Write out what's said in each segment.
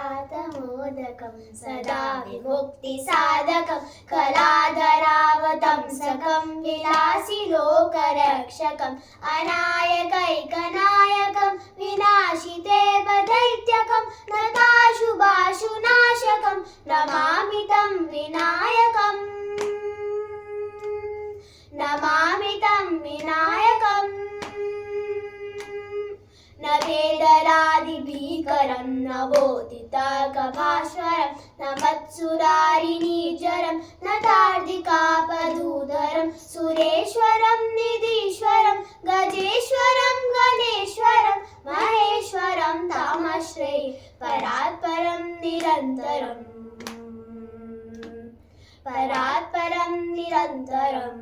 सुधाकरातमोदकं सदा विमुक्तिसाधकं कलाधरावतंसकं विलासिलोकरक्षकम् अनायकैकनायकं विनाशितेवदैत्यकं नताशुभाशुनाशकं नमामि तं विनायकम् नमामि तं विनायकम् न वेदरादिभीकरं नवोदितकभास्वरं न मत्सुरारिणीचरं न तार्दिकापदूधरं सुरेश्वरं निधीश्वरं गजेश्वरं गणेश्वरं महेश्वरं तामश्रये परात्परं निरन्तरम् परात्परं निरन्तरम्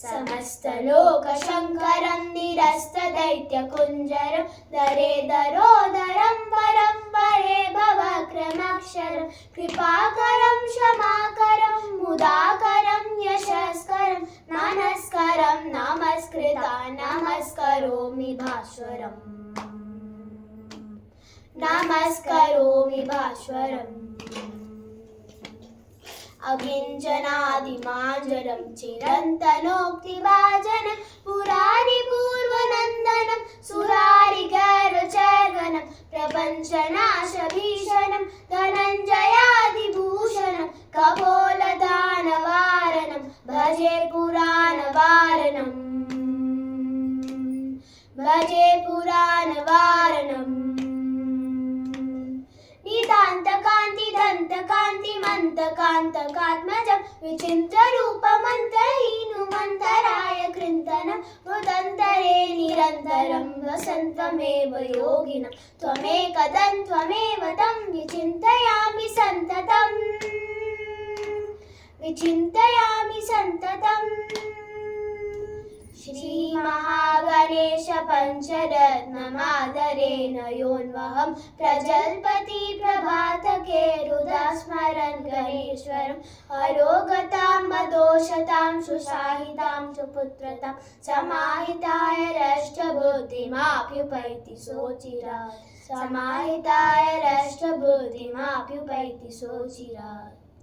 समस्तलोकशङ्करं निरस्तदैत्यकुञ्जरं दरेदरोदरं परं परे भवक्रमक्षरं कृपाकरं क्षमाकरं मुदाकरं यशस्करं मनस्करं नमस्कृता नमस्करोमि भास्वरम् नमस्करोमि भास्वरम् अकिञ्चनादिमाजरं चिरन्तनोक्तिभाजनं पुरारिपूर्वनन्दनं सुरारिगर्वचर्वनं प्रपञ्चनाशभीषणं धनञ्जयादिभूषणं कपोलदानवारणं भजे पुराणवारणम् भजे पुराणवारणम् नितान्तकान्तिदन्तकान्तिमन्तकान्तकात्मजं विचिन्त्यरूपमन्तहीनुमन्तराय कृन्तनं हृदन्तरे निरन्तरं वसन्तमेव योगिनं त्वमेकदं त्वमेव तं विचिन्तयामि सन्ततम् विचिन्तयामि सन्ततम् श्रीमहागणेश पञ्चरत्नमादरेण योऽन्वहं प्रजल्पति प्रभातके हृदा स्मरन् गणेश्वरम् अरोगतां मदोषतां सुशाहितां च पुत्रतां समाहिताय रष्टबुद्धिमाप्युपैति सोचिरात् समाहिताय रष्टबुद्धिमाप्युपैति सोचिरात्।